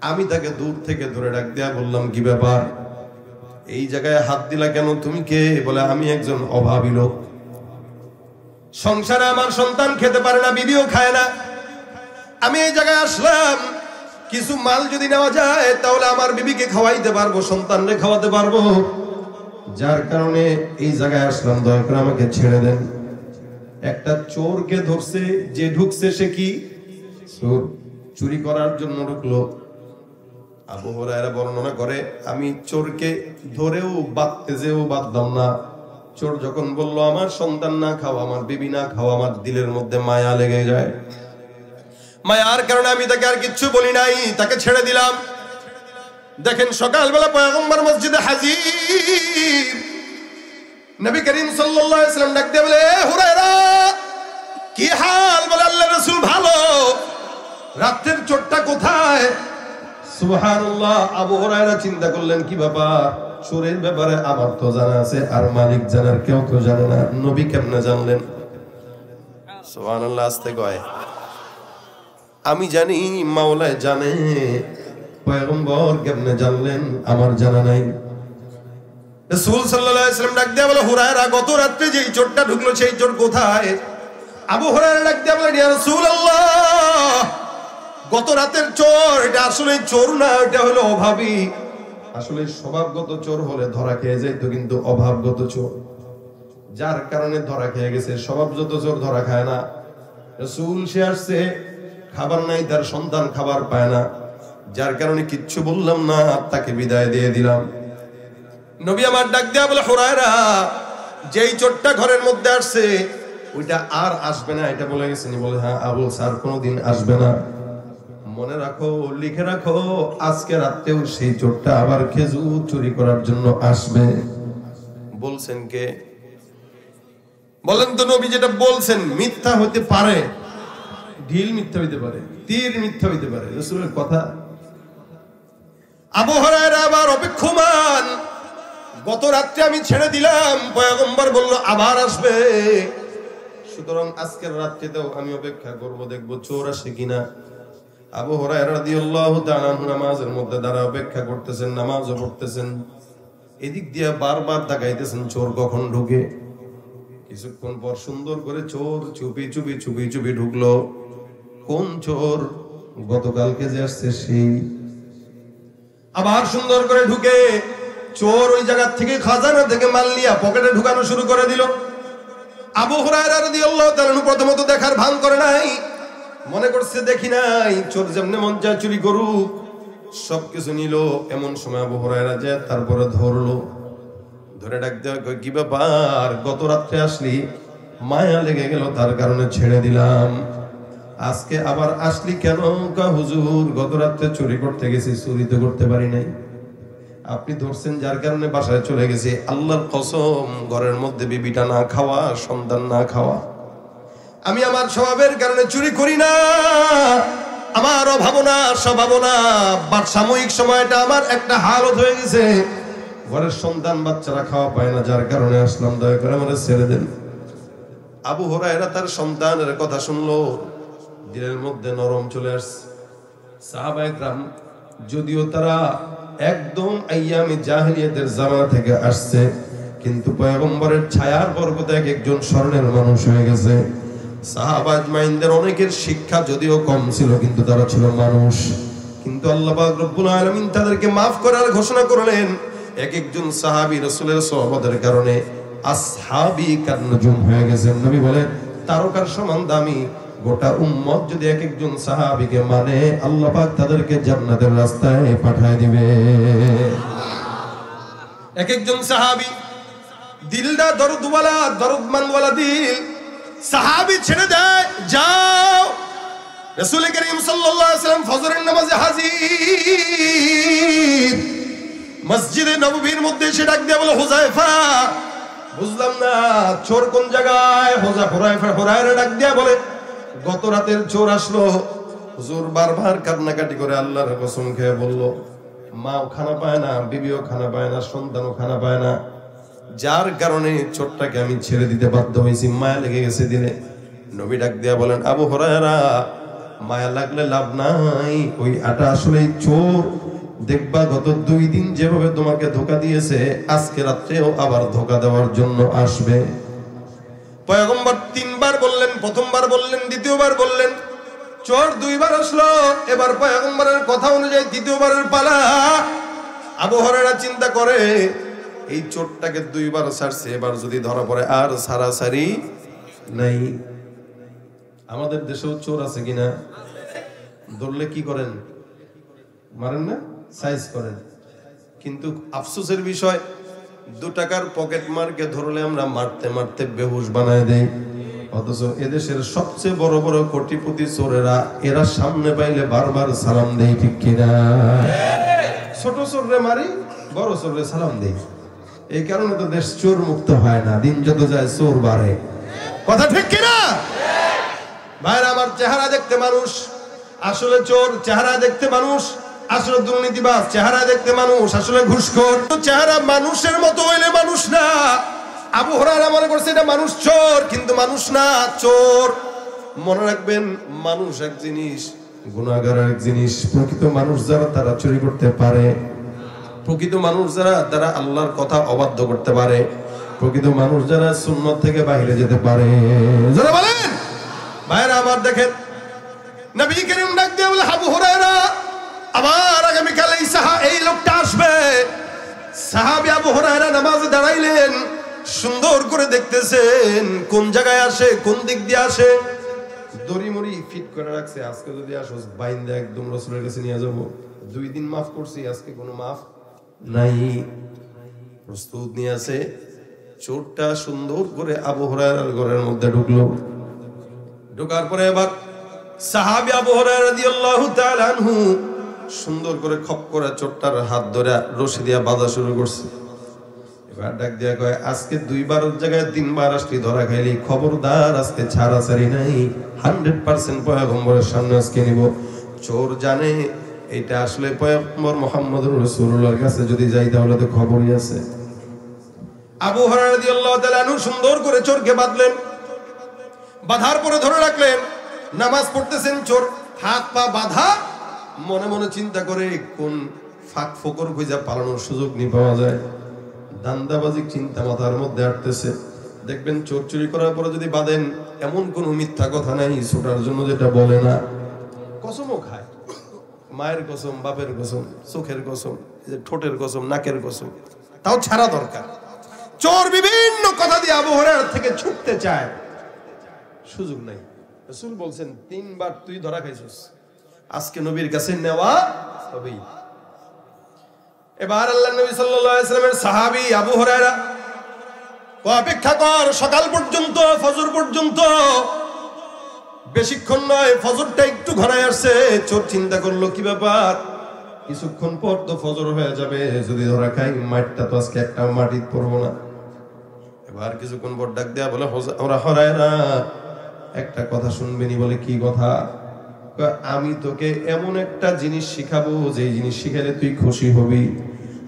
আমি তাকে দূর থেকে ধরে ডাক দিয়া বললাম, কি ব্যাপার, এই জায়গায় হাত দিলা কেন? তুমি কে? বলে, আমি একজন অভাবী লোক। সংসারে আমার সন্তান খেতে পারে না, বিবিও খায় না। আমি এই জায়গায় আসলাম, কিছু মাল যদি নেওয়া যায় তাহলে আমার বিবিকে খাওয়াইতে পারবো, সন্তানকে খাওয়াতে পারবো। যার কারণে এই জায়গায় আসলাম, দয়া করে আমাকে ছেড়ে দেন। একটা চোরকে ধরছে, যে ঢুকছে সে কি চোর, চুরি করার জন্য ঢুকলো। আবু হুরায়রা বর্ণনা করে, আমি চোরকে ধরেও বাঁধতে যেও বাঁধলাম না। চোর যখন বলল আমার সন্তান না খাও, আমার বিবি না খাও, আমার দিলের মধ্যে মায়া লেগে যায়। মায়ার কারণে আমি তাকে আর কিচ্ছু বলি নাই, তাকে ছেড়ে দিলাম। দেখেন সকালবেলা পয়গম্বর মসজিদে হাজির, নবী করিম সাল্লাল্লাহু আলাইহি ওয়াসাল্লাম ডাক দিয়ে বলে, হুরায়রা কি হাল? বলে আল্লাহর রাসূল ভালো। রাতের চোরটা কোথায়? সুবহানাল্লাহ। আবু হুরায়রা চিন্তা করলেন কি ব্যাপার, চোরের ব্যাপারে আমার তো জানা আছে, আর মালিক জানার কেউ তো জানে না, নবী কেমনে জানলেন? সুবহানাল্লাহ। আস্তে কয়, আমি জানি মাওলায় জানে, পয়গম্বর কেমনে জানলেন আমার জানা নাই। রাসূল সাল্লাল্লাহু আলাইহি ওয়াসাল্লাম ডাক দিয়ে বলে, হুরায়রা গত রাতে যেই চোরটা ঢুকলো সেই চোর কোথায়? আবু হুরায়রা ডাক দিয়ে বলে, ইয়া রাসূলুল্লাহ, গত রাতের চোর এটা আসলে চোর না, এটা হলো অভাবী। আসলে স্বভাবগত চোর হলে ধরা খেয়ে যেত, কিন্তু অভাবগত চোর যার কারণে ধরা খেয়ে গেছে। স্বভাবগত চোর ধরা খায় না। রাসূল সে আসছে, খাবার নাই, তার সন্তান খাবার পায় না, যার কারণে কিচ্ছু বললাম না, তাকে বিদায় দিয়ে দিলাম। নবী আমার ডাক দেয়া বলে, হুরায়রা যেই চোরটা ঘরের মধ্যে আসছে ওইটা আর আসবে না, এটা বলে গেছেন? বলে হ্যাঁ। আবু স্যার কোনোদিন আসবে না। মনে রাখো, লিখে রাখো, আজকে রাতেও সেই চোরটা আবার খেজুর চুরি করার জন্য আসবে। বলছেন কে? বলেন তো। নবী যেটা বলছেন মিথ্যা হতে পারে, ঢিল মিথ্যা হইতে পারে, তীর মিথ্যা হইতে পারে, রাসূলের কথা। আবু হুরায়রা আবার অপেক্ষমান, গত রাত্রে আমি ছেড়ে দিলাম, পয়গম্বর বলল আবার আসবে, সুতরাং আজকের রাত্রিতেও আমি অপেক্ষা করব, দেখব চোর আসে কিনা। আবু হুরায়রা রাদিয়াল্লাহু তাআলা আনহু নামাজের মধ্যে দাঁড়া অপেক্ষা করতেছেন, নামাজও পড়তেছেন, এদিক দিয়ে বারবার তাকাইতেছেন চোর কখন ঢুকে। কিছুক্ষণ পর সুন্দর করে চোর চুপি চুপি চুপি চুপি ঢুকলো। কোন চোর? গতকালকে যে আসছে সেই। আবার সুন্দর করে ঢুকে চোর ওই জায়গা থেকে খাজানা থেকে মাল নিয়ে পকেটে ঢুকানো শুরু করে দিল। আবু হুরায়রা রাদিয়াল্লাহু তাআলা প্রথমত দেখার ভান করে নাই, মনে করছে দেখি নাই, চোর যেমনে মন চায় চুরি করুক, সবকিছু নিল। এমন সময় আবু হুরায়রা যে তারপরে ধরলো, ধরে ডাক দেওয়া, কি ব্যাপার, গত রাত্রে আসলি, মায়া লেগে গেল তার কারণে ছেড়ে দিলাম, আজকে আবার আসলি কেন? হুজুর গত রাত্রে চুরি করতে গেছি, চুরি তো করতে পারি নাই, আপনি ধরছেন যার কারণে বাসায় চলে গেছি। আল্লাহর কসম, ঘরের মধ্যে বিবিটা না খাওয়া, সন্তান না খাওয়া, আমি আমার স্বভাবের কারণে চুরি করি না, আমার অভাবনা স্বভাবনা, সাময়িক সময়টা আমার একটা হালত হয়ে গেছে, ঘরের সন্তান বাচ্চারা খাওয়া পায় না, যার কারণে আসলাম, দয়া করে আমাকে ছেড়ে দেন। আবু হুরায়রা তার সন্তানের কথা শুনলো, দিলের মধ্যে নরম চলে আসছে। সাহাবায়ে কেরাম যদিও তারা একদম আইয়ামে জাহেলিয়াতের জামানা থেকে আসছে, কিন্তু পয়গম্বরের ছায়ার বরকতে এক একজন স্মরণের মানুষ হয়ে গেছে। সাহাবা আজমাইনদের অনেকের শিক্ষা যদিও কম ছিল, কিন্তু তারা ছিল মানুষ। কিন্তু আল্লাহ পাক রব্বুল আলামিন তাদেরকে মাফ করার ঘোষণা করলেন। এক একজন সাহাবী রাসূলের সোহবতের কারণে আসহাবী কান্নজুম হয়ে গেছেন। নবী বলেন তারকার সমান দামি। গোটা উম্মত যদি এক একজন সাহাবীকে মানে, আল্লাহ পাক তাদেরকে জান্নাতের রাস্তায় পাঠিয়ে দিবে। এক একজন সাহাবী দিলদা দরদওয়ালা, দরদমন্দওয়ালা দিল, সাহাবী ছেড়ে দেয়, যাও। রাসূল করিম সাল্লাল্লাহু আলাইহি ওয়াসাল্লাম ফজরের নামাজে হাজির, মসজিদে নববীর মধ্যে এসে ডাক দিয়ে বলে, হুযায়ফা, বুঝলাম না চোর কোন জায়গায়? হুরায়রা ডাক দিয়ে বলে, গত রাতের চোর আসলো। হুজুর বারবার কান্নাকাটি করে আল্লাহর কসম খেয়ে বলল, মাও খানা পায় না, বিবিও খানা পায় না, সন্তানও খানা পায় না, যার কারণে চোরটাকে আমি ছেড়ে দিতে বাধ্য হয়েছি, মায়া লেগে গেছে দিলে। নবী ডাক দিয়া বলেন, আবু হুরায়রা, মায়া লাগলে লাভ নাই, ওই আটা আসলে চোর। দেখবা গত 2 দিন যেভাবে তোমাকে ধোকা দিয়েছে, আজকে রাত্রেও আবার ধোকা দেওয়ার জন্য আসবে। পয়গম্বর 3 বার বললেন, প্রথমবার বললেন, দ্বিতীয়বার বললেন। চোর 2 বার আসলো, এবার পয়গম্বরের কথা অনুযায়ী দ্বিতীয়বারের পালা। আবু হুরায়রা চিন্তা করে এই চোরটাকে 2 বার ছাড়ছে, এবার যদি ধরা পড়ে আর সারাসারি নাই। আমাদের দেশেও চোর আছে কিনা? ধরলে কি করেন? মারেন না, সাইজ করেন। কিন্তু আফসোসের বিষয় 2 টাকার পকেট মারকে ধরলে আমরা মারতে মারতে বেহুশ বানায় দেই। অথচ এদেশের সবচেয়ে বড় বড় কোটিপতি চোরেরা এরা সামনে পাইলে বারবার সালাম দেয়, ঠিক কিনা? ছোট চোররে মারি, বড় চোররে সালাম দেই। এই কারণে তো দেশ চোর মুক্ত হয় না, দিন যত যায় চোর বাড়ে। কথা ঠিক কিনা? ভাইরা আমার, চেহারা দেখতে মানুষ আসলে চোর, চেহারা দেখতে মানুষ আসলে দুর্নীতিবাজ, চেহারা দেখতে মানুষ আসলে ঘুষখোর। চেহারা মানুষের মতো হইলে মানুষ না। আবু হুরায়রা মনে করছে এটা মানুষ চোর, কিন্তু মানুষ না, চোর। মনে রাখবেন, মানুষ এক জিনিস, গুনাহগার এক জিনিস। প্রকৃত মানুষ যারা তারা চুরি করতে পারে, প্রকৃত মানুষ যারা তারা আল্লাহর কথা অবাধ্য করতে পারে, প্রকৃত মানুষ যারা সুন্নাত থেকে বাইরে যেতে পারে। যারা বলেন ভাইরা আমার, দেখেন নবী করিম ডাক দিয়ে বলে, আবু হুরায়রা আবার আগামীকাল এই লোকটা আসবে। সাহাবী আবু হুরায়রা নামাজে দাঁড়াইলেন, সুন্দর করে দেখতেছেন কোন জায়গায় আসে, কোন দিক দিয়ে আসে। দড়ি মুড়ি ফিট করে রাখছে, আজকে যদি আসোস বাইন্দা একদম রাসূলের কাছে নিয়ে যাবো। 2 দিন মাফ করছি, আজকে কোনো মাফ নাই। প্রস্তুত নিয়ে আছে। চোরটা সুন্দর করে আবু হুরায়রার ঘরের মধ্যে ঢুকলো। ঢোকার পরে এবার সাহাবী আবু হুরায়রা রাদিয়াল্লাহু তাআলা আনহু সুন্দর করে খপ করে চোরটার হাত ধরে রশি দিয়া বাঁধা শুরু করছে। এবার ডাক দিয়া কয়, আজকে 2 বারের জায়গায় 3 বার আসলি ধরা খাইলি, খবরদার আজকে ছাড়াছাড়ি নাই। 100% পয়গম্বরের সামনে আজকে নিব। চোর জানে এটা আসলে পয়গম্বর মুহাম্মদুর রাসূলুল্লাহর কাছে যদি যাই তাহলে তো খবরই আছে। আবু হুরায়রা রাদিয়াল্লাহু তাআলা আনহু সুন্দর করে চোরকে বাঁধলেন। বাঁধার পরে ধরে রাখলেন। নামাজ পড়তেছেন, চোর হাত পা বাঁধা, মনে মনে চিন্তা করে কোন ফাঁক ফোকর খুঁজে পালানোর সুযোগ নি পাওয়া যায়। দান্দাবাজি চিন্তা মাথার মধ্যে আসতেছে। দেখবেন চোর চুরি করার পরে যদি বাঁধেন, এমন কোন মিথ্যা কথা নাই ছোটার জন্য যেটা বলে না। কসমও খায়, মায়ের কসম, বাপের কসম, চোখের কসম, ঠোঁটের কসম, নাকের কসম, তাও ছাড়া দরকার। চোর বিভিন্ন কথা দিয়ে আবু হুরায়রা থেকে ছুটতে চায়, সুযোগ নাই। রাসূল বলছেন 3 বার তুই ধরা খাইছিস, আজকে নবীর কাছে নেওয়া হবেই। এবার আল্লাহর নবী সাল্লাল্লাহু আলাইহি ওয়াসাল্লামের সাহাবী আবু হুরায়রা অপেক্ষা কর সকাল পর্যন্ত, ফজর পর্যন্ত, বেশিক্ষণ নয়, ফজরটা একটু ঘনায় আসছে। চোর চিন্তা করলো কি ব্যাপার, কিছুক্ষণ পর তো ফজর হয়ে যাবে, যদি ধরা খাই মাটিটা তো আজকে একটা মাটি পড়বো না। এবার কিছুক্ষণ পর ডাক দেয়া বলে, ওরা হুরায়রা একটা কথা শুনবেনি। বলে কি কথা? আমি তোকে এমন একটা জিনিস শিখাবো যে জিনিস শিখালে তুই খুশি হবি,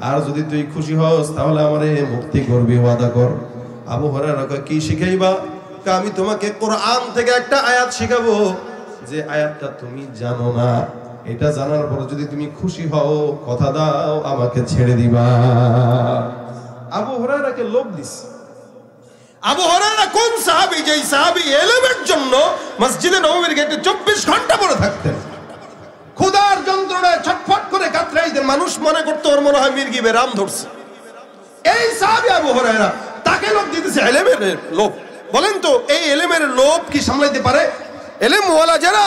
আর যদি তুই খুশি হস তাহলে আমারে মুক্তি করবি, ওয়াদা কর। আবু হুরায়রা কয়, কি শিখাইবা? আমি তোমাকে কোরআন থেকে একটা আয়াত শিখাবো, যে আয়াতটা তুমি জানো না। এটা জানার পর যদি তুমি খুশি হও, কথা দাও আমাকে ছেড়ে দিবা। আবু হুরায়রাকে লোভ দিস। আবু হুরায়রা কোন সাহাবী, যেই সাহাবী ইলমের জন্য মসজিদে নববীর গেটে 24 ঘন্টা পড়ে থাকতেন, ক্ষুধার যন্ত্রণায় ছটফট করে কাতরাইতেন, মানুষ মনে করতো ওর মনে হয় মির্গি বেরাম ধরছে। এই সাহাবী আবু হুরায়রা, তাকে লোভ দিতেছে ইলমের লোভ। বলেন তো এই ইলমের লোভ কি সামলাইতে পারে? ইলম ওয়ালা যারা,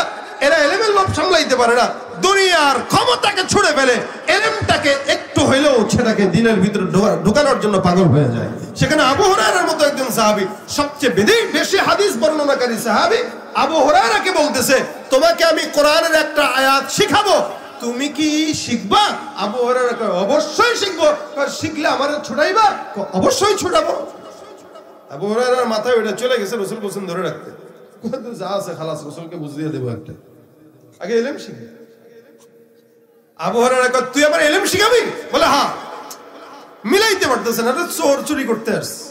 এরা ইলমের লোভ সামলাইতে পারে না। দুনিয়ার ক্ষমতাকে ছুড়ে ফেলে ইলমটাকে একটু হইলেও সেটাকে দিনের ভিতরে ঢোকানোর জন্য পাগল হয়ে যায়। সেখানে আবু হুরায়রার মতো একজন সাহাবী, সবচেয়ে বেশি হাদিস বর্ণনাকারী সাহাবী, আবু হুরায়রাকে বলতেছে, তোমাকে আমি কোরআনের একটা আয়াত শিখাবো, তুমি কি শিখবা? আবু হুরায়রা কয়, অবশ্যই শিখবো। শিখলে আমারে ছুটাইবা? অবশ্যই ছুটাবো। আবু হুরায়রার মাথায় ওটা চলে গেছে, রাসূল বলেন ধরে রাখতে। যা আছে খালাস, রাসূলকে বুঝিয়ে দেবো একটা, আগে ইলম শিখি। আবু হুরায়রা কয়, তুই আমার ইলম শিখাবি? বলে হ্যাঁ। মিলাইতে পারতেছে না, চোর চুরি করতে আসছে,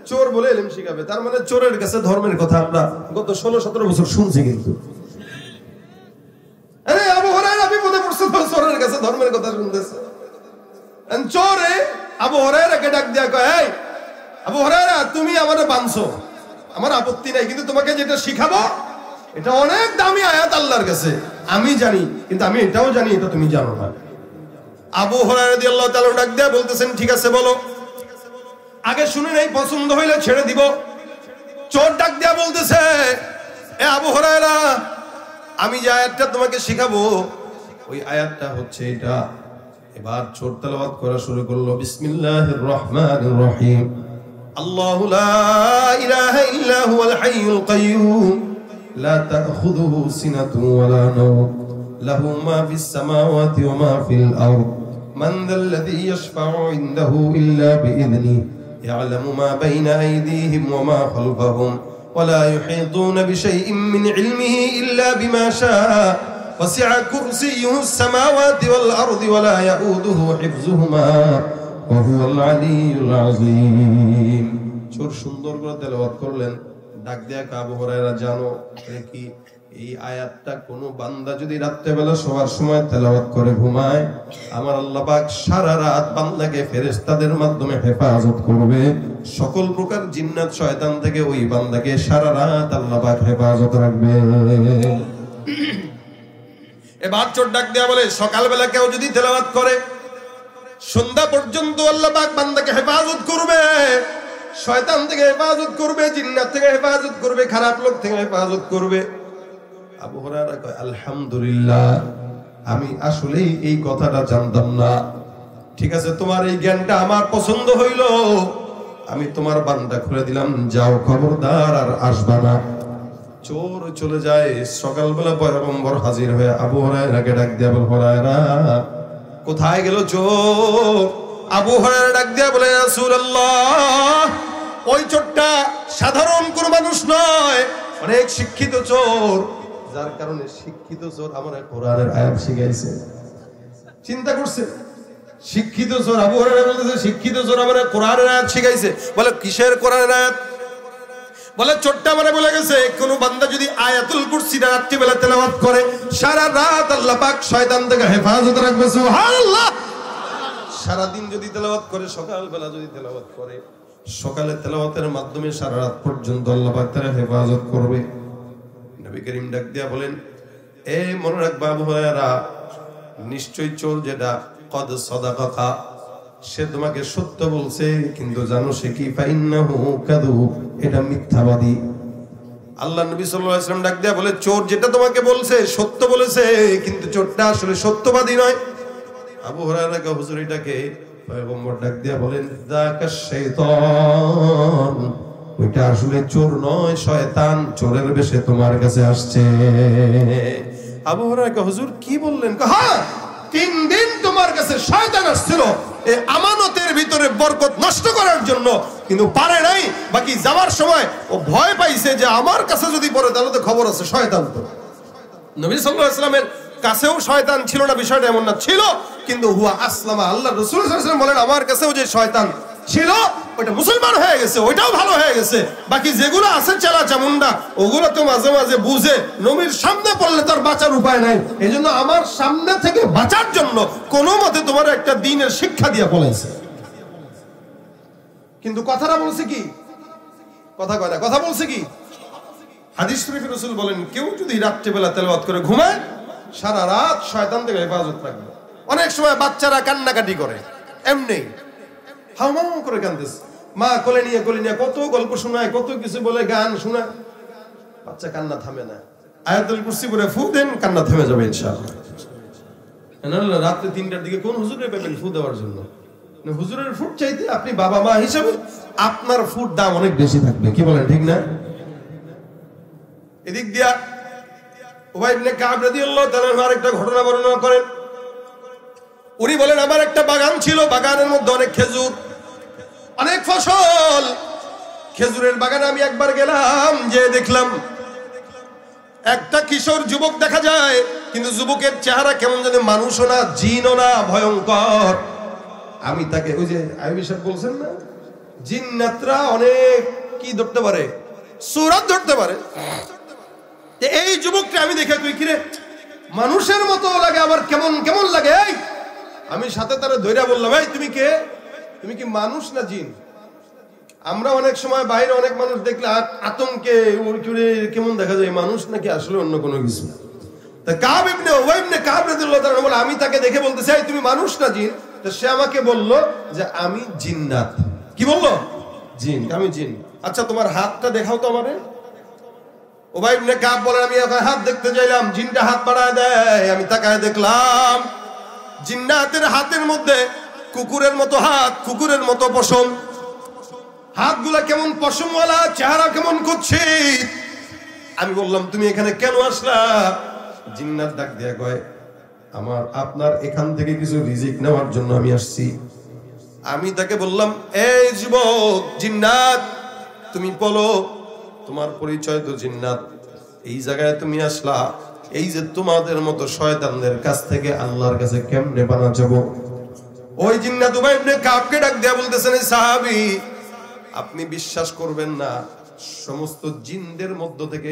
চোর বলে ইলম শিখাবে। তার মানে চোরের কাছে ধর্মের কথা আমরা গত 16-17 বছর শুনছি। কিন্তু আরে আবু হুরায়রা বিপদে পড়ছে, চোরের কাছে ধর্মের কথা শুনতেছে। চোরে আবু হুরায়রাকে ডাক দিয়া কয়, এই আবু হুরায়রা, তুমি আমারে বানছো, আমার আপত্তি নাই, কিন্তু তোমাকে যেটা শিখাবো এটা অনেক দামি আয়াত আল্লাহর কাছে, আমি জানি, কিন্তু আমি এটাও জানি এটা তুমি জানো না। আবু হুরায়রা রাদিয়াল্লাহু তাআলা ডাক দিয়ে বলতেছেন, ঠিক আছে বলো, আগে শুনে নেই, পছন্দ হইলে ছেড়ে দিব। চোর ডাক দিয়া বলতেছে, এ আবু হুরায়রা, আমি যে আয়াতটা তোমাকে শিখাবো ওই আয়াতটা হচ্ছে এটা। এবার চোর তেলাওয়াত করা শুরু করলো, বিসমিল্লাহির রহমানির রহিম, আল্লাহু লা ইলাহা ইল্লা হুয়াল হাইয়ুল কাইয়্যুম লা তাখুযুহু সিনাতুন ওয়া লা নাওম লাহু মা ফিস সামাওয়াতি ওয়া মা ফিল আরদ মান যাল্লাযী ইয়াশফা'ু ইনদাহু ইল্লা বিইذনিহি ইয়া'লামু মা বাইনা আইদিহিম ওয়া মা খালফাহুম ওয়া লা ইউহীতুনা বিশাইইন মিন ইলমিহি ইল্লা বিমা শাআ وسع كرسيه السماوات والأرض ولا يؤوده حفظهما وهو العلي العظيم। চোর সুন্দর করে তেলাওয়াত করলেন। ডাক দেয়া আবু হুরায়রা, জানো কি এই আয়াতটা কোন বান্দা যদি রাত্রেবেলা শোয়ার সময় তেলাওয়াত করে ঘুমায়, আমার আল্লাহ পাক সারা রাত বান্দাকে ফেরেশতাদের মাধ্যমে হেফাজত করবে, সকল প্রকার জিন্নাত শয়তান থেকে ওই বান্দাকে সারা রাত আল্লাহ পাক হেফাজত রাখবে। এবার চোর ডাক দেয়া বলে, সকালবেলা কেউ যদি তেলাওয়াত করে সন্ধ্যা পর্যন্ত আল্লাহ পাক বান্দাকে হেফাজত করবে, শয়তান থেকে হেফাজত করবে, জিন্নাত থেকে হেফাজত করবে, খারাপ লোক থেকে হেফাজত করবে। আবু হুরায়রা কয়, আলহামদুলিল্লাহ, আমি আসলেই এই কথাটা জানতাম না। ঠিক আছে, তোমার এই জ্ঞানটা আমার পছন্দ হইল, আমি তোমার বান্দা খুলে দিলাম, যাও খবরদার আর আসবা না। চোর চলে যায়। সকালবেলা পয়গম্বর হাজির হয়ে আবু হুরায়রাকে ডাক দিয়া বলে, হুরায়রা কোথায় গেল চোর? আবু হুরায়রা ডাক দিয়া বলে, রাসূলুল্লাহ, ওই চোরটা সাধারণ কোন মানুষ নয়, অনেক শিক্ষিত চোর, যার কারণে শিক্ষিত চোর আমার কোরআনের আয়াত শিখাইছে। চিন্তা করছে, শিক্ষিত চোর, আবু হুরায়রা বলতেছে শিক্ষিত চোর আমার কোরআনের আয়াত শিখাইছে। বলে কিসের কোরআনের আয়াত? বলে চোরটা মানে বলে গেছে, কোন বান্দা যদি আয়াতুল কুরসিটা রাত্রিবেলা তেলাওয়াত করে সারা রাত আল্লাহ পাক শয়তান থেকে হেফাজত রাখবে। সুবহানাল্লাহ। সারা দিন যদি তেলাওয়াত করে, সকালবেলা যদি তেলাওয়াত করে, সকালে তেলাওয়াতের মাধ্যমে সারা রাত পর্যন্ত আল্লাহ পাক তার হেফাজত করবে। নবী করিম ডাক দিয়া বলেন, এ মনে রাখবা আবু হুরায়রা, নিশ্চয় চোর যেটা কদ সাদাকাকা, সে তোমাকে সত্য বলছে, কিন্তু জানো সে কি? ফাইন্নাহু কাযুব, এটা মিথ্যাবাদী। আল্লাহ নবী সাল্লাল্লাহু আলাইহি ওয়াসাল্লাম ডাক দিয়া বলে, চোর যেটা তোমাকে বলছে সত্য বলেছে, কিন্তু চোরটা আসলে সত্যবাদী নয়। আবু হুরায়রা কে হুজুর এটাকে পয়গম্বর ডাক দিয়া বলেন, যাকাশ শাইতান, ওইটা আসলে চোর নয়, শয়তান চোরের বেশে তোমার কাছে আসছে। আবু হুরায়রা কে হুজুর কি বললেন? হ্যাঁ, 3 দিন তোমার কাছে শয়তান আসছিল এই আমানতের ভিতরে বরকত নষ্ট করার জন্য, কিন্তু পারে নাই। বাকি যাওয়ার সময় ও ভয় পাইছে যে আমার কাছে যদি পড়ে তাহলে তো খবর আছে শয়তান। তো নবী সাল্লাল্লাহু আলাইহি ওয়াসাল্লামের কাছেও শয়তান ছিল না, বিষয়টা এমন না, ছিল, কিন্তু হুয়া আসলামা, আল্লাহ রাসূল সাল্লাল্লাহু আলাইহি ওয়াসাল্লাম বলেন আমার কাছেও যে শয়তান ছিল ওটা মুসলমান হয়ে গেছে, ওইটাও ভালো হয়ে গেছে। বাকি যেগুলো আছে চেলা চামুন্ডা, ওগুলো তো মাঝে মাঝে বুঝে, নবীর সামনে পড়লে তার বাঁচার উপায় নাই। এই জন্য আমার সামনে থেকে বাঁচার জন্য কোনো মতে তোমার একটা দ্বীনের শিক্ষা দিয়ে বলেছে। কিন্তু কথাটা বলছে কি? কথা কয় না, কথা বলছে কি? হাদিস শরীফে রাসূল বলেন, কেউ যদি রাত্রিবেলা তেলাওয়াত করে ঘুমায় সারা রাত শয়তান থেকে হেফাজত রাখবে। অনেক সময় বাচ্চারা কান্নাকাটি করে, এমনি হাউমাউ করে কাঁদতেছে, মা কোলে নিয়ে কত গল্প শোনায়, কত কিছু বলে, গান শোনায়, বাচ্চা কান্না থামে না। আয়াতুল কুরসি পড়ে ফু দেন, কান্না থেমে যাবে ইনশাআল্লাহ। রাত্রে 3টার দিকে কোন হুজুরে পাবেন ফু দেওয়ার জন্য? হুজুরের ফুট চাইতে আপনি বাবা মা হিসাবে আপনার ফুট দাম অনেক বেশি থাকবে। কি বলেন, ঠিক না? এদিক দিয়া উবাই ইবনে কাব রাদিয়াল্লাহু তাআলা আরেকটা ঘটনা বর্ণনা করেন। উনি বলেন, আমার একটা বাগান ছিল, বাগানের মধ্যে অনেক খেজুর, অনেক ফসল। খেজুরের বাগানে আমি একবার গেলাম, যে দেখলাম একটা কিশোর যুবক দেখা যায়, কিন্তু যুবকের চেহারা কেমন জানি মানুষও না, জিনও না, ভয়ঙ্কর। আমি তাকে, ওই যে আইবি সাহেব বলছেন না, জিন্নাতরা অনেক কি ধরতে পারে, সূরাত ধরতে পারে। এই যুবকটা আমি দেখে, তুই কিরে মানুষের মতো লাগে, আমার কেমন কেমন লাগে। এই আমি সাথে তারা ধৈর্য বললাম, এই তুমি কে? তুমি কি মানুষ না জিন? আমরা অনেক সময় বাইরে অনেক মানুষ দেখলে আতঙ্কে উড়ে কেমন দেখা যায়, মানুষ নাকি আসলে অন্য কোনো কিছু। তা কাব ইবনে উবাই ইবনে কাব রাদিয়াল্লাহু তাআলা বলে, আমি তাকে দেখে বলতেছি, এই তুমি মানুষ না জিন? তো সে আমাকে বলল যে আমি জিন্নাত। কি বললো? জিন, আমি জিন। আচ্ছা তোমার হাতটা দেখাও তো আমারে। উবাই ইবনে কাব বলে, আমি হাত দেখতে চাইলাম, জিনটা হাত বাড়ায় দেয়, আমি তাকায় দেখলাম জিন্নাতের হাতের মধ্যে কুকুরের মতো হাত, কুকুরের মতো পশম, হাতগুলা কেমন পশমওয়ালা, চেহারা কেমন করছে। আমি বললাম তুমি এখানে কেন আসলা? জিন্নাত ডাক দিয়া কয়, আপনার এখান থেকে কিছু রিজিক নেওয়ার জন্য আমি আসছি। আমি তাকে বললাম, এই যুবক জিন্নাত, তুমি বলো তোমার পরিচয় তো জিন্নাত, এই জায়গায় তুমি আসলা, এই যে তোমাদের মতো শয়তানদের কাছ থেকে আল্লাহর কাছে কেমনে পানা যাবো? ওই জিন্নাত উবাই ইবনে কাবকে ডাক দেয়া বলতেছেন, এই সাহাবী, আপনি বিশ্বাস করবেন না, সমস্ত জিনদের মধ্য থেকে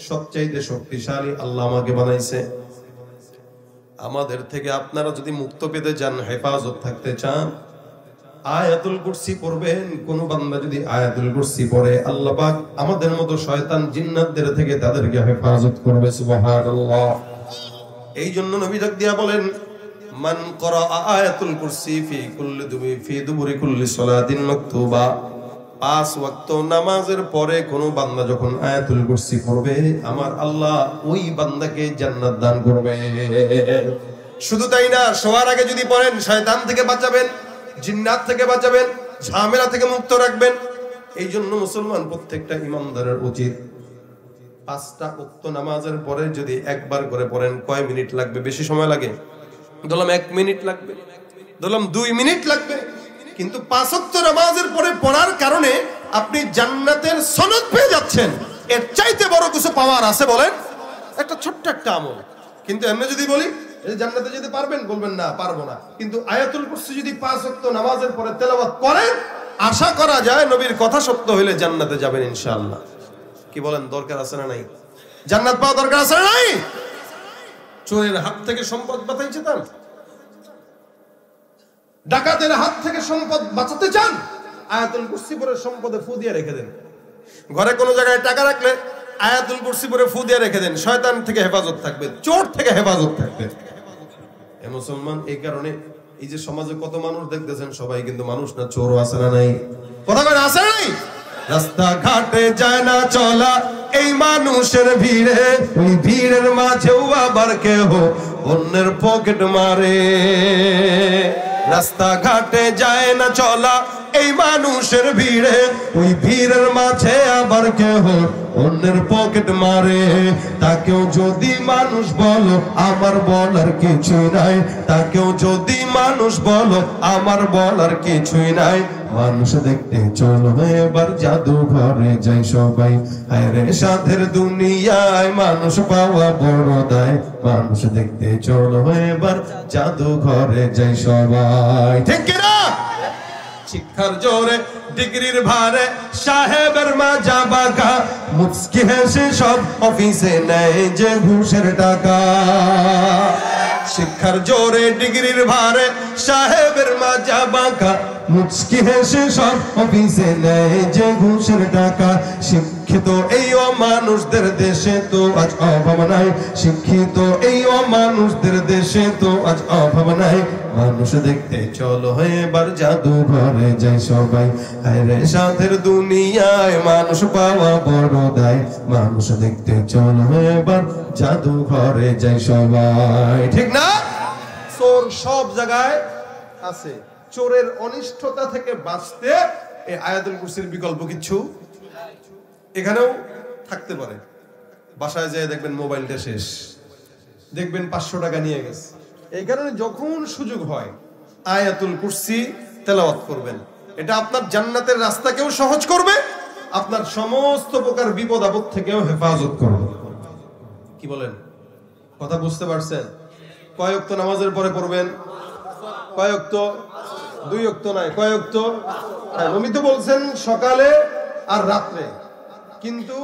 সবচাইতে শক্তিশালী আল্লাহ আমাকে বানাইছে। আমাদের থেকে আপনারা যদি মুক্ত পেতে চান, হেফাজত থাকতে চান, আয়াতুল কুরসি পড়বেন। কোন বান্দা যদি আয়াতুল কুরসি পড়ে, আল্লাহ পাক আমাদের মতো শয়তান জিন্নাতদের থেকে তাদেরকে হেফাজত করবে। সুবহানাল্লাহ। এই জন্য নবী ডাক দিয়া বলেন, মান করা আয়াতুল কুরসি ফি দুবুরি কুল্লি সালাতিন মাকতুবা, 5 ওয়াক্ত নামাজের পরে কোন বান্দা যখন আয়াতুল কুরসি পড়বে, আমার আল্লাহ ওই বান্দাকে জান্নাত দান করবে। শুধু তাই না, শোয়ার আগে যদি পড়েন, শয়তান থেকে বাঁচাবেন, জিন্নাত থেকে বাঁচাবেন, ঝামেলা থেকে মুক্ত রাখবেন। এই জন্য মুসলমান প্রত্যেকটা ইমানদারের উচিত 5টা ওয়াক্ত নামাজের পরে যদি একবার করে পড়েন, কয় মিনিট লাগবে? বেশি সময় লাগে? ধরলাম 1 মিনিট লাগবে, ধরলাম 2 মিনিট লাগবে, কিন্তু 5 ওয়াক্ত নামাজের পরে পড়ার কারণে আপনি জান্নাতের সনদ পেয়ে যাচ্ছেন। এর চাইতে বড় কিছু পাওয়ার আছে বলেন? একটা ছোট্ট একটা আমল। কিন্তু এমনি যদি বলি জান্নাতে যেতে পারবেন, বলবেন না পারবো না। কিন্তু আয়াতুল কুরসি যদি 5 ওয়াক্ত নামাজের পরে তেলাওয়াত করেন, আশা করা যায় নবীর কথা সত্য হলে জান্নাতে যাবেন ইনশাআল্লাহ। কি বলেন, দরকার আছে না নাই? জান্নাত পাওয়া দরকার আছে না নাই? চোরের হাত থেকে সম্পদ বাঁচাইতে চান, ডাকাতের হাত থেকে সম্পদ বাঁচাতে চান, আয়াতুল কুরসি পড়ে সম্পদে ফু দিয়ে রেখে দেন। ঘরে কোনো জায়গায় টাকা রাখলে আয়াতুল কুরসি পড়ে ফু দিয়ে রেখে দেন, শয়তান থেকে হেফাজত থাকবে, চোর থেকে হেফাজত থাকবে। এ মুসলমান, এই কারণে এই যে সমাজে কত মানুষ দেখতেছেন, সবাই কিন্তু মানুষ না, চোরও আছে না নাই? কথা কয় আছে না নাই? রাস্তা ঘাটে যায় না চলা এই মানুষের ভিড়ে, ওই ভিড়ের মাঝেও আবার কেহ অন্যের পকেট মারে। রাস্তা ঘাটে যায় না চলা এই মানুষের ভিড়ে, ওই ভিড়ের মাঝে আবার কেহ অন্যের পকেট মারে। তাকেও যদি মানুষ বলো আমার বলার কিছুই নাই, তাকেও যদি মানুষ বলো আমার বলার কিছুই নাই। মানুষ দেখতে চলো এবার জাদুঘরে যাই সবাই, হায়রে সাধের দুনিয়ায় মানুষ পাওয়া বড় দায়। মানুষ দেখতে চলো এবার জাদুঘরে যাই সবাই, ঠিক কিনা? শিক্ষার জোরে ডিগ্রির ভারে সাহেবের মাজা বাঁকা, মুচকি হেসে সব অফিসে নেয় যে ঘুষের টাকা। শিক্ষার জোরে ডিগ্রির ভারে সাহেবের মাজা বাঁকা, মুচকি হেসে সব অফিসে নেয় যে ঘুষের টাকা। শিক্ষিত এই অমানুষদের দেশে তো আজ অভাব নাই, শিক্ষিত এই অমানুষদের দেশে তো আজ অভাব নাই। মানুষ দেখতে চলো এবার জাদুঘরে যাই সবাই, হায়রে সাধের দুনিয়ায় মানুষ পাওয়া বড় দায়। মানুষ দেখতে চলো এবার জাদুঘরে যাই সবাই, ঠিক না? চোর সব জায়গায় আছে, চোরের অনিষ্টতা থেকে বাঁচতে এই আয়াতুল কুরসির বিকল্প কিছু এখানেও থাকতে পারে। বাসায় যেয়ে দেখবেন মোবাইলটা শেষ, দেখবেন 500 টাকা নিয়ে গেছে। এই কারণে যখন সুযোগ হয় আয়াতুল কুরসি তেলাওয়াত করবেন। এটা আপনার জান্নাতের রাস্তাকেও সহজ করবে, আপনার সমস্ত প্রকার বিপদ আপদ থেকেও হেফাজত করবে। কি বলেন, কথা বুঝতে পারছেন? কয় ওয়াক্ত নামাজের পরে পড়বেন? কয় ওয়াক্ত? 2 ওয়াক্ত নাই, কয় ওয়াক্ত? নবী তো বলছেন সকালে আর রাত্রে, কিন্তু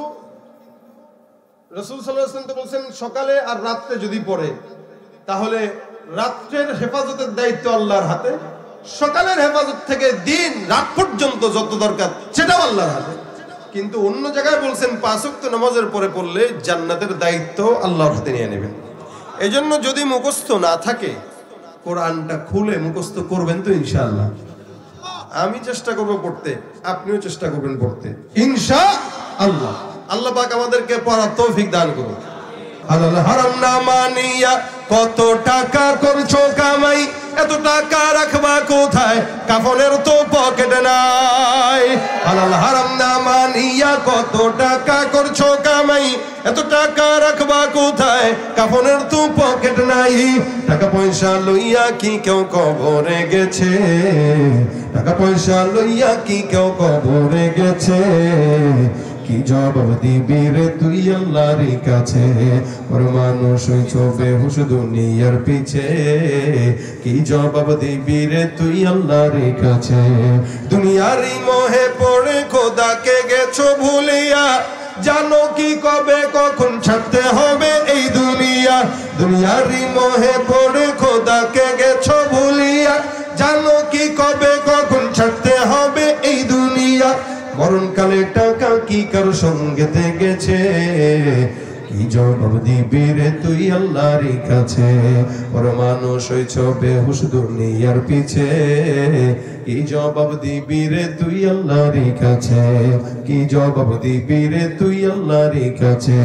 রাসূল সাল্লাল্লাহু আলাইহি ওয়াসাল্লাম তো বলছেন সকালে আর রাত্রে যদি পড়ে, তাহলে রাত্রের হেফাজতের দায়িত্ব আল্লাহর হাতে, সকালের হেফাজত থেকে দিন রাত পর্যন্ত যত দরকার সেটাও আল্লাহর হাতে। কিন্তু অন্য জায়গায় বলছেন 5 ওয়াক্ত নামাজের পরে পড়লে জান্নাতের দায়িত্ব আল্লাহর হাতে নিয়ে নেবেন। এজন্য যদি মুখস্থ না থাকে কোরআনটা খুলে মুখস্থ করবেন তো ইনশাআল্লাহ। আমি চেষ্টা করব পড়তে, আপনিও চেষ্টা করবেন পড়তে ইনশাআল্লাহ। আল্লাহ পাক আমাদেরকে পড়ার তৌফিক দান করুন। হালাল হারাম না মানিয়া কত টাকা করছো কামাই, এত টাকা রাখবা কোথায়, কাফনের তো পকেট নাই। হালাল হারাম না মানিয়া কত টাকা করছো কামাই, এত টাকা রাখবা কোথায়, কাফনের তো পকেট নাই। টাকা পয়সা লইয়া কি কেউ কবরে গেছে, টাকা পয়সা লইয়া কি কেউ কবরে গেছে, কি জবাব দিবি রে তুই আল্লাহর কাছে, ওর মানুষ হইছ বেহুশ দুনিয়ার পিছে, কি জবাব দিবি রে তুই আল্লাহর কাছে। দুনিয়ারই মোহে পড়ে খোদাকে গেছো ভুলিয়া, জানো কি কবে কখন ছাড়তে হবে এই দুনিয়া। দুনিয়ারই মোহে পড়ে খোদাকে গেছো ভুলিয়া, জানো কি কবে কখন ছাড়তে হবে এই দুনিয়া। মরণকালে টাকা কি কার সঙ্গেতে গেছে, কি জবাব দিবি রে তুই আল্লাহর কাছে, ওর মানুষ হইছ বেহুশ দুনিয়ার পিছে, কি জবাব দিবি রে তুই আল্লাহর কাছে, কি জবাব দিবি রে তুই আল্লাহর কাছে।